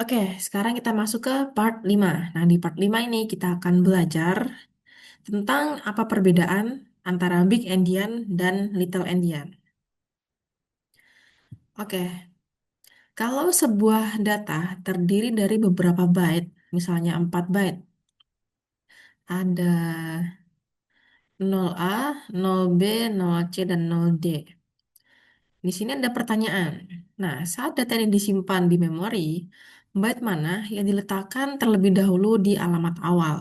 Oke, sekarang kita masuk ke part 5. Nah, di part 5 ini kita akan belajar tentang apa perbedaan antara Big Endian dan Little Endian. Oke, kalau sebuah data terdiri dari beberapa byte, misalnya 4 byte, ada 0A, 0B, 0C, dan 0D. Di sini ada pertanyaan. Nah, saat data ini disimpan di memori, byte mana yang diletakkan terlebih dahulu di alamat awal?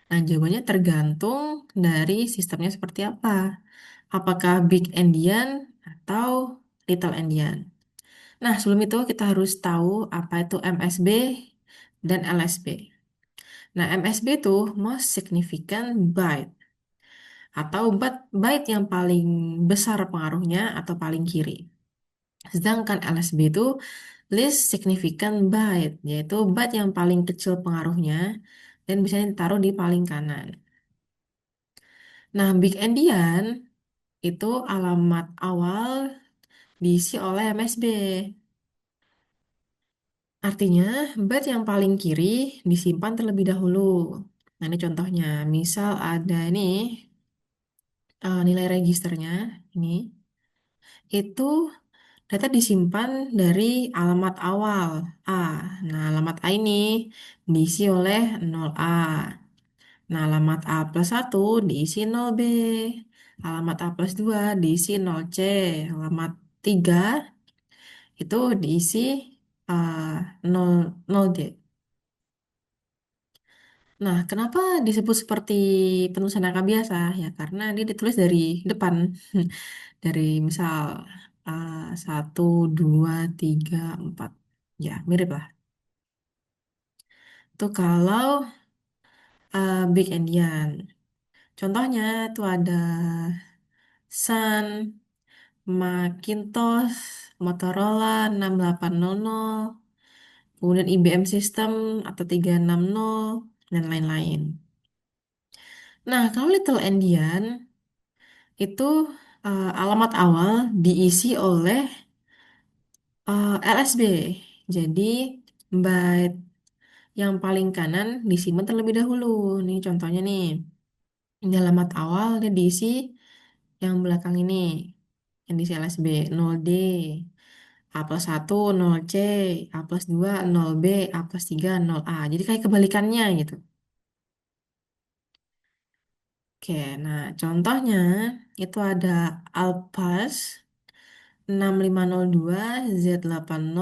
Nah, jawabannya tergantung dari sistemnya seperti apa. Apakah big endian atau little endian. Nah, sebelum itu kita harus tahu apa itu MSB dan LSB. Nah, MSB itu most significant byte atau byte yang paling besar pengaruhnya atau paling kiri. Sedangkan LSB itu least significant byte, yaitu byte yang paling kecil pengaruhnya dan bisa ditaruh di paling kanan. Nah, big endian itu alamat awal diisi oleh MSB. Artinya, byte yang paling kiri disimpan terlebih dahulu. Nah, ini contohnya. Misal ada ini nilai registernya, ini. Itu data disimpan dari alamat awal A. Nah, alamat A ini diisi oleh 0A. Nah, alamat A plus 1 diisi 0B. Alamat A plus 2 diisi 0C. Alamat 3 itu diisi uh, 0, 0D. Nah, kenapa disebut seperti penulisan angka biasa? Ya, karena dia ditulis dari depan. Dari misal 1, 2, 3, 4. Ya, mirip lah. Itu kalau Big Endian. Contohnya itu ada Sun, Macintosh, Motorola 6800, kemudian IBM System atau 360, dan lain-lain. Nah, kalau Little Endian itu alamat awal diisi oleh LSB. Jadi, byte yang paling kanan disimpan terlebih dahulu. Nih contohnya nih. Di alamat awal dia diisi yang belakang ini. Yang diisi LSB 0D. A plus 1, 0C, A plus 2, 0B, A plus 3, 0A. Jadi kayak kebalikannya gitu. Oke, nah contohnya itu ada Alpas 6502, Z80,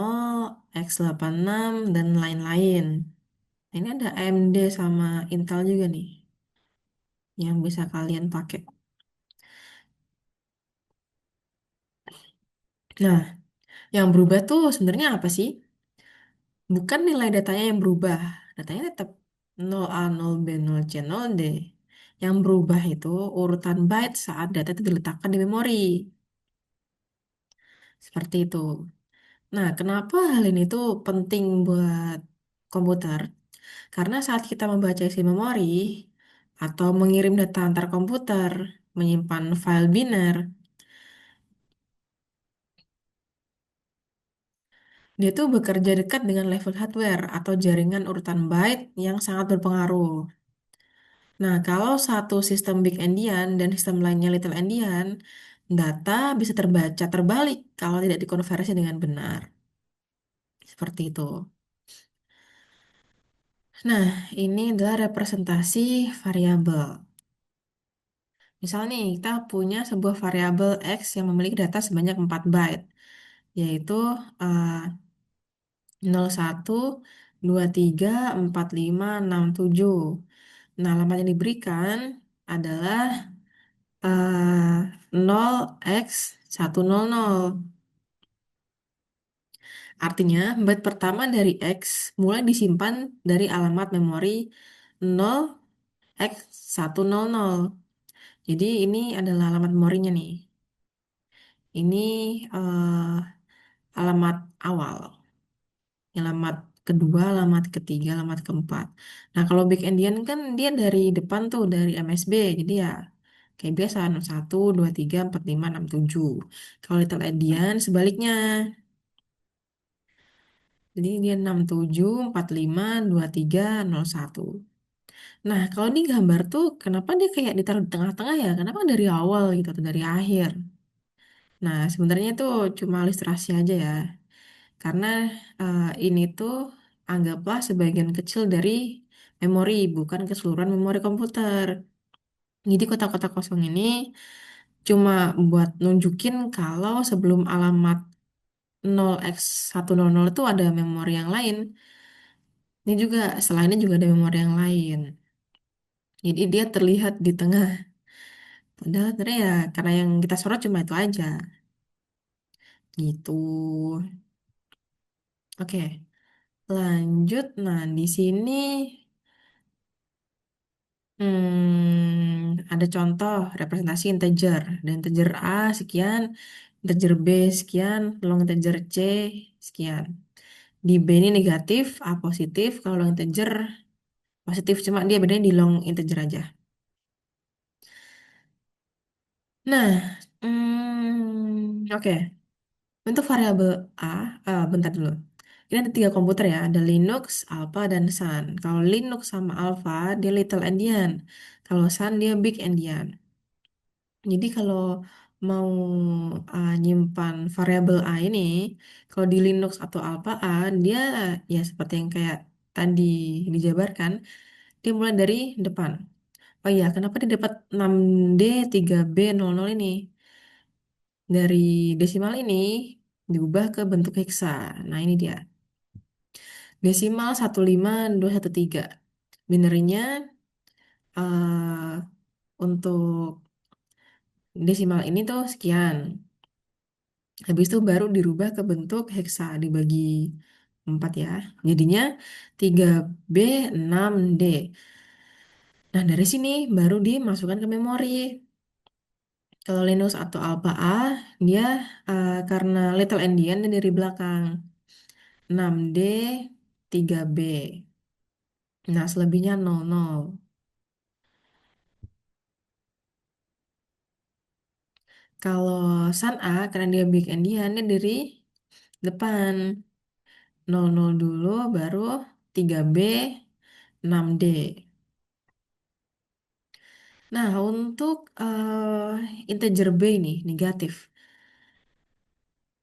X86, dan lain-lain. Ini ada AMD sama Intel juga nih yang bisa kalian pakai. Nah, yang berubah tuh sebenarnya apa sih? Bukan nilai datanya yang berubah. Datanya tetap 0A, 0B, 0C, 0D. Yang berubah itu urutan byte saat data itu diletakkan di memori. Seperti itu. Nah, kenapa hal ini tuh penting buat komputer? Karena saat kita membaca isi memori atau mengirim data antar komputer, menyimpan file biner, dia tuh bekerja dekat dengan level hardware atau jaringan urutan byte yang sangat berpengaruh. Nah, kalau satu sistem big endian dan sistem lainnya little endian, data bisa terbaca terbalik kalau tidak dikonversi dengan benar. Seperti itu. Nah, ini adalah representasi variabel. Misal nih, kita punya sebuah variabel X yang memiliki data sebanyak 4 byte, yaitu eh, 01, 23, 45, 67. Nah, alamat yang diberikan adalah 0x100. Artinya, byte pertama dari X mulai disimpan dari alamat memori 0x100. Jadi ini adalah alamat memorinya nih. Ini alamat awal. Alamat kedua, alamat ketiga, alamat keempat. Nah, kalau big endian kan dia dari depan tuh, dari MSB. Jadi ya kayak biasa, 1, 2, 3, 4, 5, 6, 7. Kalau little endian sebaliknya. Jadi dia 67452301. Nah, kalau di gambar tuh kenapa dia kayak ditaruh di tengah-tengah ya? Kenapa nggak dari awal gitu atau dari akhir? Nah, sebenarnya itu cuma ilustrasi aja ya. Karena ini tuh anggaplah sebagian kecil dari memori, bukan keseluruhan memori komputer. Jadi kotak-kotak kosong ini cuma buat nunjukin kalau sebelum alamat 0x100 itu ada memori yang lain. Ini juga, selainnya juga ada memori yang lain. Jadi dia terlihat di tengah. Padahal sebenarnya ya karena yang kita sorot cuma itu aja. Gitu. Oke, lanjut. Nah, di sini ada contoh representasi integer. Dan integer A sekian, integer B sekian, long integer C sekian. Di B ini negatif, A positif. Kalau long integer positif, cuma dia bedanya di long integer aja. Nah, oke. Untuk variabel A, bentar dulu. Ini ada tiga komputer ya, ada Linux, Alpha, dan Sun. Kalau Linux sama Alpha, dia little endian. Kalau Sun, dia big endian. Jadi kalau mau nyimpan variabel A ini, kalau di Linux atau Alpha A, dia ya seperti yang kayak tadi dijabarkan, dia mulai dari depan. Oh iya, kenapa dia dapat 6D 3B00 ini? Dari desimal ini diubah ke bentuk heksa. Nah, ini dia. Desimal 15213. Binarnya untuk desimal ini tuh sekian. Habis itu baru dirubah ke bentuk heksa dibagi 4 ya. Jadinya 3B6D. Nah, dari sini baru dimasukkan ke memori. Kalau Linux atau Alpha A, dia karena little endian dan dari belakang. 6D 3B. Nah, selebihnya 00. Kalau Sun A, karena dia big endian, dia dari depan. 00 dulu, baru 3B 6D. Nah, untuk integer B ini, negatif.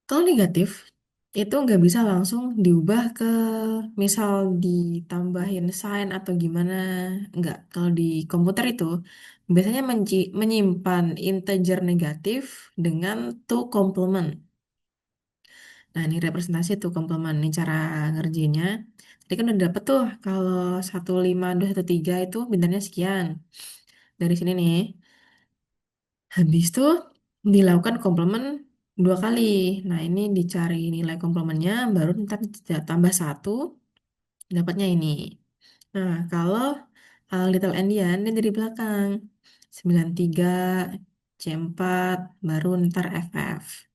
Kalau negatif, itu nggak bisa langsung diubah ke misal ditambahin sign atau gimana. Nggak. Kalau di komputer itu, biasanya menyimpan integer negatif dengan to complement. Nah, ini representasi to complement. Ini cara ngerjainnya. Tadi kan udah dapet tuh, kalau 15213 itu bintangnya sekian. Dari sini nih. Habis itu dilakukan komplement dua kali. Nah, ini dicari nilai komplementnya, baru ntar tambah satu, dapatnya ini. Nah, kalau little endian, dia dari belakang. 93, C4, baru ntar FF.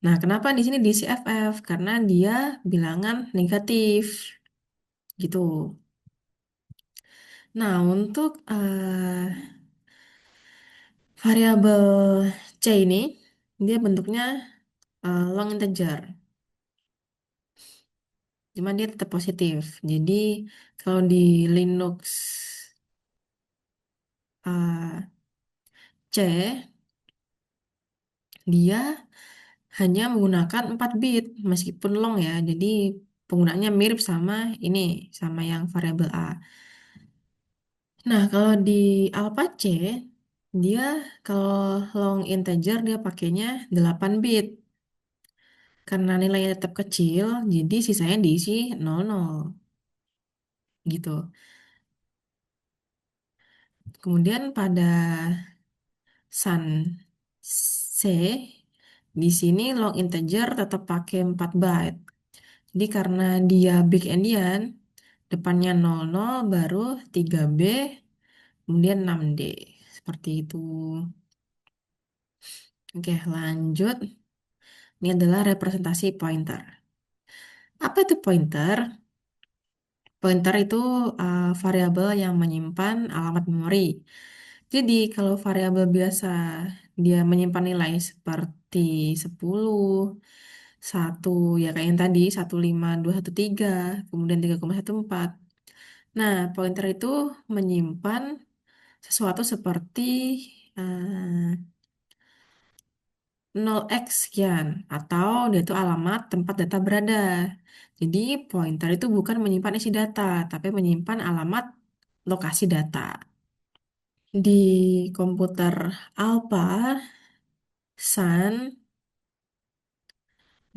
Nah, kenapa di sini diisi FF? Karena dia bilangan negatif. Gitu. Nah, untuk variabel C ini, dia bentuknya long integer. Cuma dia tetap positif. Jadi kalau di Linux C, dia hanya menggunakan 4 bit meskipun long ya. Jadi penggunaannya mirip sama ini, sama yang variabel A. Nah, kalau di Alpha C, dia kalau long integer dia pakainya 8 bit. Karena nilainya tetap kecil, jadi sisanya diisi 00 gitu. Kemudian pada Sun C, di sini long integer tetap pakai 4 byte. Jadi karena dia big endian, depannya 00, baru 3B, kemudian 6D. Seperti itu. Oke, lanjut. Ini adalah representasi pointer. Apa itu pointer? Pointer itu variabel yang menyimpan alamat memori. Jadi kalau variabel biasa dia menyimpan nilai seperti 10, satu ya kayak yang tadi 15213, kemudian 3,14. Nah, pointer itu menyimpan sesuatu seperti eh, 0x sekian atau dia itu alamat tempat data berada. Jadi pointer itu bukan menyimpan isi data, tapi menyimpan alamat lokasi data. Di komputer Alpha, Sun,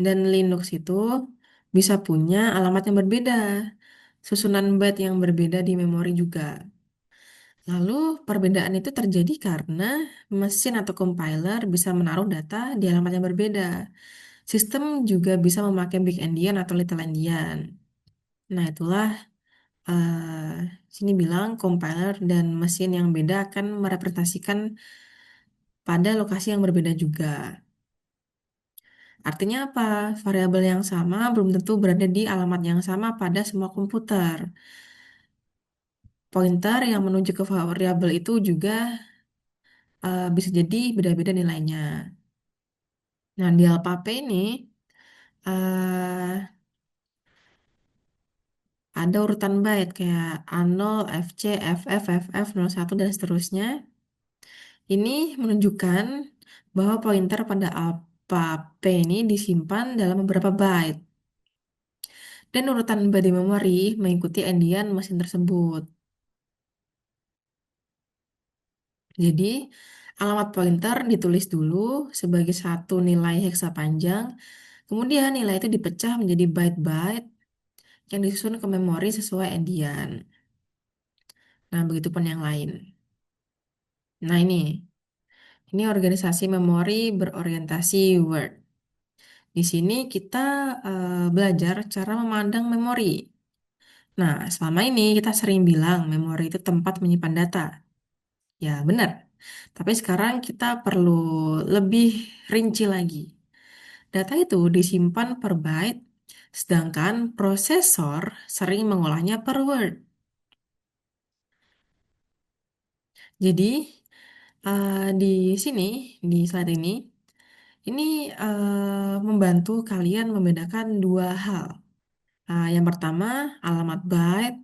dan Linux itu bisa punya alamat yang berbeda, susunan byte yang berbeda di memori juga. Lalu perbedaan itu terjadi karena mesin atau compiler bisa menaruh data di alamat yang berbeda. Sistem juga bisa memakai big endian atau little endian. Nah, itulah sini bilang compiler dan mesin yang beda akan merepresentasikan pada lokasi yang berbeda juga. Artinya apa? Variabel yang sama belum tentu berada di alamat yang sama pada semua komputer. Pointer yang menuju ke variabel itu juga bisa jadi beda-beda nilainya. Nah, di LPAP ini eh, ada urutan byte kayak A0, FC, FF, FF, 01, dan seterusnya. Ini menunjukkan bahwa pointer pada alpha P ini disimpan dalam beberapa byte. Dan urutan byte di memori mengikuti endian mesin tersebut. Jadi, alamat pointer ditulis dulu sebagai satu nilai heksa panjang. Kemudian nilai itu dipecah menjadi byte-byte yang disusun ke memori sesuai endian. Nah, begitupun yang lain. Nah, ini organisasi memori berorientasi Word. Di sini kita belajar cara memandang memori. Nah, selama ini kita sering bilang memori itu tempat menyimpan data. Ya, benar. Tapi sekarang kita perlu lebih rinci lagi. Data itu disimpan per byte, sedangkan prosesor sering mengolahnya per word. Jadi, di sini, di slide ini membantu kalian membedakan dua hal. Yang pertama, alamat byte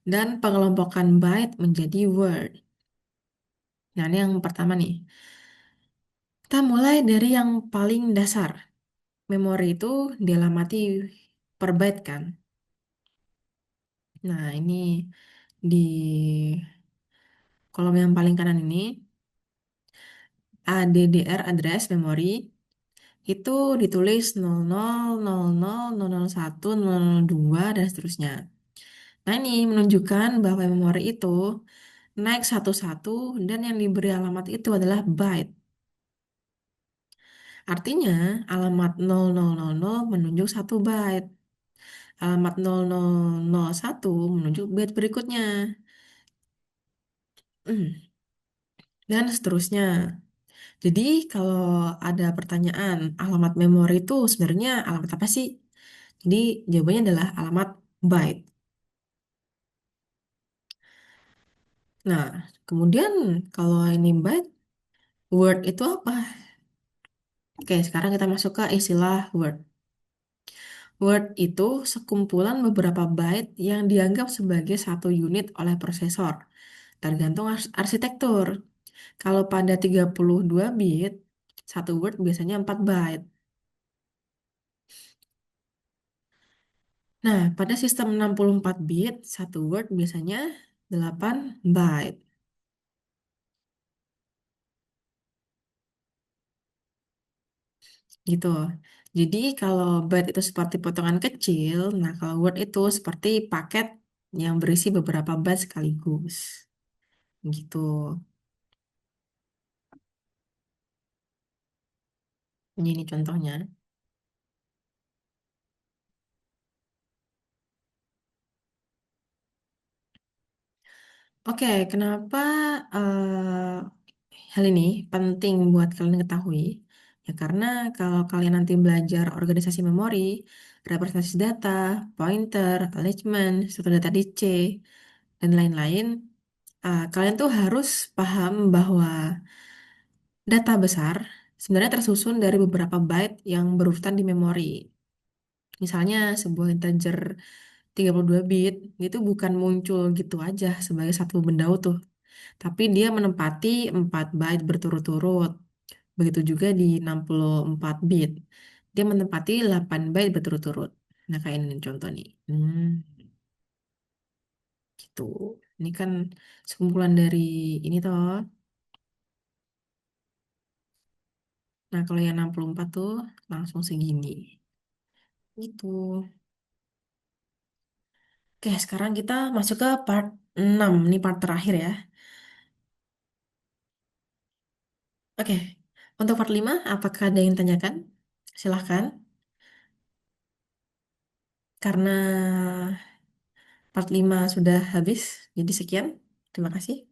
dan pengelompokan byte menjadi word. Nah, ini yang pertama nih. Kita mulai dari yang paling dasar. Memori itu dialamati per byte kan. Nah, ini di kolom yang paling kanan ini, ADDR address memori itu ditulis 00, 00, 001, 002, dan seterusnya. Nah, ini menunjukkan bahwa memori itu naik satu-satu dan yang diberi alamat itu adalah byte. Artinya, alamat 0000 menunjuk satu byte. Alamat 0001 menunjuk byte berikutnya. Dan seterusnya. Jadi, kalau ada pertanyaan, alamat memori itu sebenarnya alamat apa sih? Jadi, jawabannya adalah alamat byte. Nah, kemudian kalau ini byte, word itu apa? Oke, sekarang kita masuk ke istilah word. Word itu sekumpulan beberapa byte yang dianggap sebagai satu unit oleh prosesor, tergantung arsitektur. Kalau pada 32 bit, satu word biasanya 4 byte. Nah, pada sistem 64 bit, satu word biasanya 8 byte. Gitu. Jadi kalau byte itu seperti potongan kecil, nah kalau word itu seperti paket yang berisi beberapa byte sekaligus. Gitu. Ini contohnya. Oke, kenapa hal ini penting buat kalian ketahui? Ya karena kalau kalian nanti belajar organisasi memori, representasi data, pointer, attachment, struktur data DC, dan lain-lain, kalian tuh harus paham bahwa data besar sebenarnya tersusun dari beberapa byte yang berurutan di memori. Misalnya sebuah integer 32 bit itu bukan muncul gitu aja sebagai satu benda utuh, tapi dia menempati 4 byte berturut-turut. Begitu juga di 64 bit. Dia menempati 8 byte berturut-turut. Nah, kayak ini contoh nih. Gitu. Ini kan sekumpulan dari ini toh. Nah, kalau yang 64 tuh langsung segini. Gitu. Oke, sekarang kita masuk ke part 6. Ini part terakhir ya. Oke. Untuk part 5, apakah ada yang tanyakan? Silahkan. Karena part 5 sudah habis. Jadi sekian. Terima kasih.